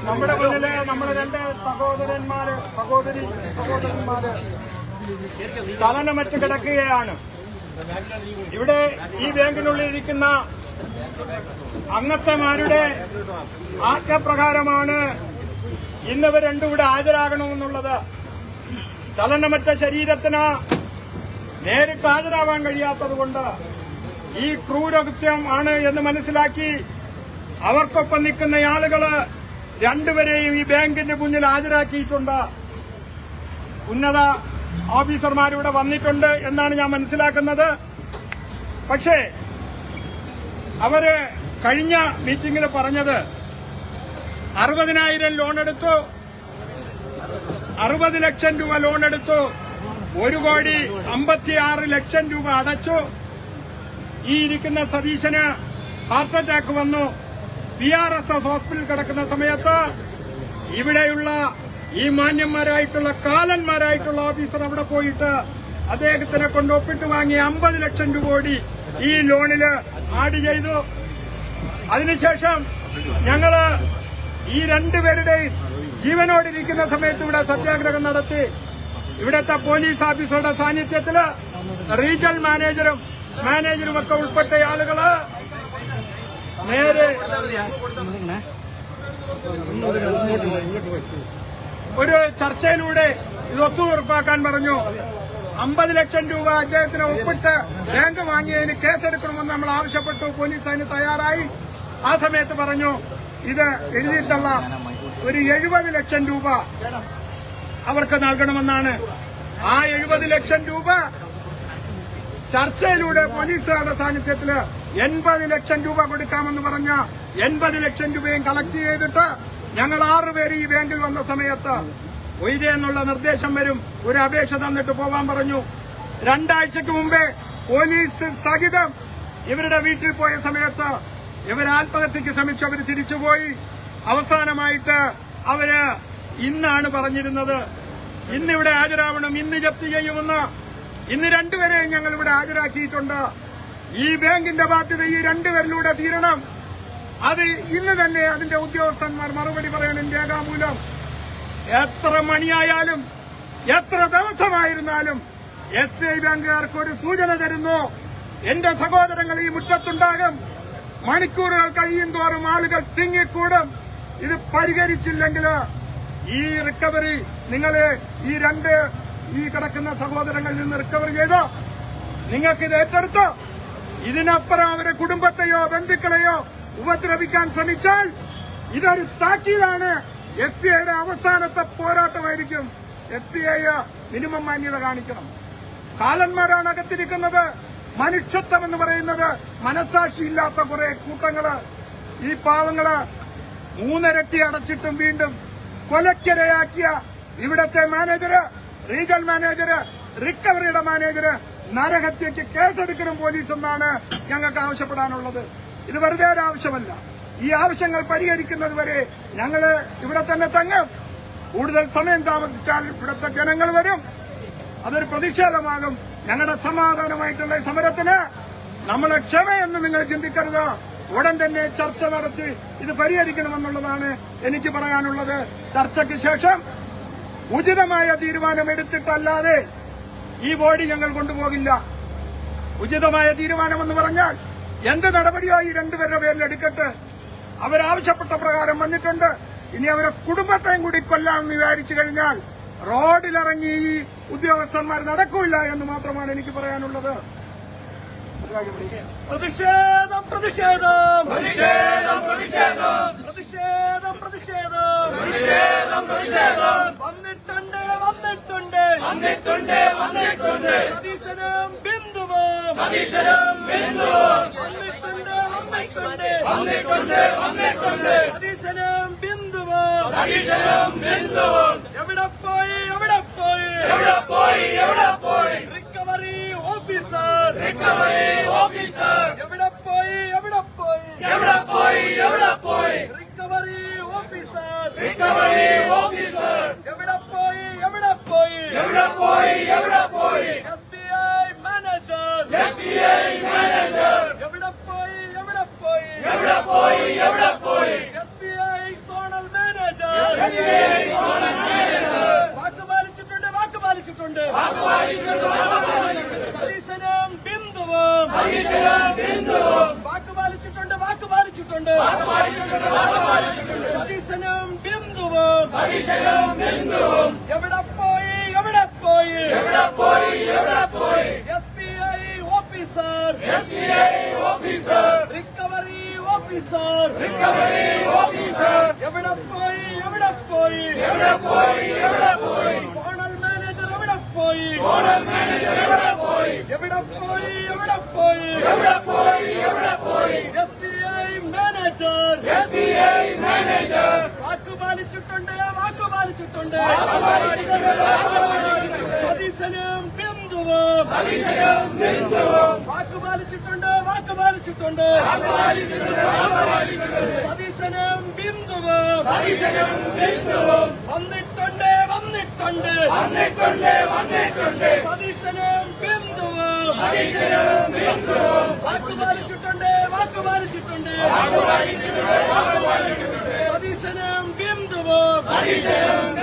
നമ്മുടെ മുന്നില് നമ്മള് രണ്ട് സഹോദരന്മാര് ചലനമറ്റ് കിടക്കുകയാണ്. ഇവിടെ ഈ ബാങ്കിനുള്ളിൽ ഇരിക്കുന്ന അംഗത്വമാരുടെ ആജ്ഞപ്രകാരമാണ് ഇന്നിവർ രണ്ടും ഇവിടെ ഹാജരാകണമെന്നുള്ളത്. ചലനമറ്റ ശരീരത്തിന് നേരിട്ട് ഹാജരാവാൻ കഴിയാത്തതുകൊണ്ട് ഈ ക്രൂരകൃത്യം ആണ് എന്ന് മനസ്സിലാക്കി അവർക്കൊപ്പം നിൽക്കുന്ന ആളുകള് രണ്ടുപേരെയും ഈ ബാങ്കിന്റെ മുന്നിൽ ഹാജരാക്കിയിട്ടുണ്ട്. ഉന്നത ഓഫീസർമാരിവിടെ വന്നിട്ടുണ്ട് എന്നാണ് ഞാൻ മനസ്സിലാക്കുന്നത്. പക്ഷേ അവര് കഴിഞ്ഞ മീറ്റിംഗിൽ പറഞ്ഞത് 60,000 ലോൺ എടുത്തു, 60 ലക്ഷം രൂപ ലോൺ എടുത്തു, 1,56,00,000 രൂപ അടച്ചു. ഈ ഇരിക്കുന്ന സതീശന് ഹാർട്ട് അറ്റാക്ക് വന്നു. PRSS ഹോസ്പിറ്റലിൽ കിടക്കുന്ന സമയത്ത് ഇവിടെയുള്ള ഈ മാന്യന്മാരായിട്ടുള്ള കാലന്മാരായിട്ടുള്ള ഓഫീസർ അവിടെ പോയിട്ട് അദ്ദേഹത്തിനെ കൊണ്ട് ഒപ്പിട്ട് വാങ്ങി 50 ലക്ഷം രൂപ കൂടി ഈ ലോണില് ആഡ് ചെയ്തു. അതിനുശേഷം ഞങ്ങള് ഈ രണ്ടുപേരുടെയും ജീവനോടിരിക്കുന്ന സമയത്ത് ഇവിടെ സത്യാഗ്രഹം നടത്തി. ഇവിടുത്തെ പോലീസ് ഓഫീസറുടെ സാന്നിധ്യത്തില് റീജിയണൽ മാനേജരും ഒക്കെ ഉൾപ്പെട്ട ആളുകള് നേരെ ഒരു ചർച്ചയിലൂടെ ഇത് ഒത്തുതീർപ്പാക്കാൻ പറഞ്ഞു. 50 ലക്ഷം രൂപ അദ്ദേഹത്തിന് ഒപ്പിട്ട് ബാങ്ക് വാങ്ങിയതിന് കേസെടുക്കണമെന്ന് നമ്മൾ ആവശ്യപ്പെട്ടു. പോലീസ് അതിന് തയ്യാറായി. ആ സമയത്ത് പറഞ്ഞു ഇത് എഴുതിത്തള്ള ഒരു 70 ലക്ഷം രൂപ അവർക്ക് നൽകണമെന്നാണ്. ആ 70 ലക്ഷം രൂപ ചർച്ചയിലൂടെ പോലീസുകാരുടെ സാന്നിധ്യത്തില് 80 ലക്ഷം രൂപ കൊടുക്കാമെന്ന് പറഞ്ഞ 80 ലക്ഷം രൂപയും കളക്ട് ചെയ്തിട്ട് ഞങ്ങൾ 6 പേര് ഈ ബാങ്കിൽ വന്ന സമയത്ത് എന്നുള്ള നിർദ്ദേശം വരും, ഒരു അപേക്ഷ തന്നിട്ട് പോവാൻ പറഞ്ഞു. 2 ആഴ്ചക്ക് മുമ്പേ പോലീസ് സഹിതം ഇവരുടെ വീട്ടിൽ പോയ സമയത്ത് ഇവർ ആത്മഹത്യക്ക് ശ്രമിച്ചു. അവർ തിരിച്ചുപോയി. അവസാനമായിട്ട് അവര് ഇന്നാണ് പറഞ്ഞിരുന്നത് ഇന്നിവിടെ ഹാജരാവണം, ഇന്ന് ജപ്തി ചെയ്യുമെന്ന്. ഇന്ന് രണ്ടുപേരെയും ഞങ്ങൾ ഇവിടെ ഹാജരാക്കിയിട്ടുണ്ട്. ഈ ബാങ്കിന്റെ ബാധ്യത ഈ രണ്ടുപേരിലൂടെ തീരണം. അത് ഇന്ന് തന്നെ അതിന്റെ ഉദ്യോഗസ്ഥന്മാർ മറുപടി പറയണം രേഖാമൂലം. എത്ര മണിയായാലും എത്ര ദിവസമായിരുന്നാലും SBI ബാങ്കുകാർക്ക് ഒരു സൂചന തരുന്നു. എന്റെ സഹോദരങ്ങൾ ഈ മുറ്റത്തുണ്ടാകും. മണിക്കൂറുകൾ കഴിയും തോറും ആളുകൾ തിങ്ങിക്കൂടും. ഇത് പരിഹരിച്ചില്ലെങ്കിൽ ഈ റിക്കവറി നിങ്ങൾ ഈ കിടക്കുന്ന സഹോദരങ്ങളിൽ നിന്ന് റിക്കവറി ചെയ്തോ, നിങ്ങൾക്കിത് ഏറ്റെടുത്തോ. ഇതിനപ്പുറം അവരെ കുടുംബത്തെയോ ബന്ധുക്കളെയോ ഉപദ്രവിക്കാൻ ശ്രമിച്ചാൽ ഇതൊരു താക്കീതാണ്. SBIയുടെ അവസാനത്തെ പോരാട്ടമായിരിക്കും. SBI മിനിമം മാന്യത കാണിക്കണം. കാലന്മാരാണ് അകത്തിരിക്കുന്നത്. മനുഷ്യത്വം എന്ന് പറയുന്നത് മനസാക്ഷിയില്ലാത്ത കുറെ കൂട്ടങ്ങള്, ഈ പാവങ്ങള് 3 ഇരട്ടി അടച്ചിട്ടും വീണ്ടും കൊലക്കരയാക്കിയ ഇവിടത്തെ മാനേജര്, റീജണൽ മാനേജര്, റിക്കവറിയുടെ മാനേജര് നരഹത്യക്ക് കേസെടുക്കണം പോലീസ് എന്നാണ് ഞങ്ങൾക്ക് ആവശ്യപ്പെടാനുള്ളത്. ഇത് വെറുതെ ഒരു ആവശ്യമല്ല. ഈ ആവശ്യങ്ങൾ പരിഹരിക്കുന്നത് വരെ ഞങ്ങള് ഇവിടെ തന്നെ തങ്ങും. കൂടുതൽ സമയം താമസിച്ചാൽ ഇവിടുത്തെ ജനങ്ങൾ വരും. അതൊരു പ്രതിഷേധമാകും. ഞങ്ങളുടെ സമാധാനമായിട്ടുള്ള സമരത്തിന് നമ്മളെ ക്ഷമയെന്ന് നിങ്ങൾ ചിന്തിക്കരുത്. ഉടൻ തന്നെ ചർച്ച നടത്തി ഇത് പരിഹരിക്കണമെന്നുള്ളതാണ് എനിക്ക് പറയാനുള്ളത്. ചർച്ചയ്ക്ക് ശേഷം ഉചിതമായ തീരുമാനം എടുത്തിട്ടല്ലാതെ ഈ ബോഡി ഞങ്ങൾ കൊണ്ടുപോകില്ല. ഉചിതമായ തീരുമാനമെന്ന് പറഞ്ഞാൽ എന്ത് നടപടിയോ ഈ രണ്ടുപേരുടെ പേരിൽ എടുക്കട്ടെ. അവരാവശ്യപ്പെട്ട പ്രകാരം വന്നിട്ടുണ്ട്. ഇനി അവരെ കുടുംബത്തെയും കൂടി കൊല്ലാമെന്ന് വിചാരിച്ചു കഴിഞ്ഞാൽ റോഡിലിറങ്ങി ഈ ഉദ്യോഗസ്ഥന്മാർ നടക്കൂല എന്ന് മാത്രമാണ് എനിക്ക് പറയാനുള്ളത്. പ്രതിഷേധം പ്രതിഷേധം പ്രതിഷേധം പ്രതിഷേധം പ്രതിഷേധം പ്രതിഷേധം പ്രതിഷേധം പ്രതിഷേധം വന്നിട്ടുണ്ട് വന്നിട്ടുണ്ട് വന്നിട്ടുണ്ട് വന്നിട്ടുണ്ട് സതീശനും ബിന്ദുവും സതീശനും ബിന്ദുവും വന്നിട്ടുണ്ട് വന്നിട്ടുണ്ട് വന്നിട്ടുണ്ട് വന്നിട്ടുണ്ട് സതീശനും ബിന്ദുവും സതീശനും ബിന്ദുവും എവിടെ പോയി എവിടെ പോയി എവിടെ പോയി എവിടെ പോയി റിക്കവറി ഓഫീസർ റിക്കവറി ഓഫീസർ എവിടെ പോയി എവിടെ പോയി എവിടെ പോയി എവിടെ പോയി റിക്കവറി ഓഫീസർ റിക്കവറി ഓഫീസർ എവിടെ പോയി എവിടെ പോയി എവിടെ പോയി എവിടെ പോയി SBI മാനേജർ SBI മാനേജർ എവിടെ പോയി എവിടെ പോയി എവിടെ പോയി എവിടെ പോയി SBI zonal manager SBI zonal manager വാക്കുപാലിച്ചിട്ടുണ്ട് വാക്കുപാലിച്ചിട്ടുണ്ട് സതീശനും ബിന്ദുവും സതീശനും ബിന്ദുവും വാക്കുപാലിച്ചിട്ടുണ്ട് വാക്കുപാലിച്ചിട്ടുണ്ട് സതീശനും ബിന്ദുവും സതീശനും ബിന്ദുവും എവിടെ പോയി എവിടെ പോയി എവിടെ പോയി എവിടെ പോയി SBI officer SBI officer recovery officer recovery officer എവിടെ പോയി എവിടെ പോയി എവിടെ പോയി എവിടെ പോയി സോണൽ മാനേജർ എവിടെ പോയി സോണൽ മാനേജർ എവിടെ പോയി എവിടെ പോയി എവിടെ പോയി എവിടെ പോയി എവിടെ പോയി SBI മാനേജർ SBI മാനേജർ വാക്കുപാലിച്ചിട്ടുണ്ട് വാക്കുപാലിച്ചിട്ടുണ്ട് സതീശനും ബിന്ദുവും സതീശനും ബിന്ദുവും വാക്കുപാലിച്ചിട്ടുണ്ട് വാക്കുപാലിച്ചിട്ടുണ്ട് സതീശനും ബിന്ദുവും സതീശനും ബിന്ദുവും വന്നിട്ടുണ്ട് വന്നിട്ടുണ്ട് വന്നിട്ടുണ്ട് വന്നിട്ടുണ്ട് സതീശനും ബിന്ദുവും സതീശനും ബിന്ദുവും വാക്കുപാലിച്ചിട്ടുണ്ട് വാക്കുപാലിച്ചിട്ടുണ്ട് സതീശനും ബിന്ദുവും സതീശനും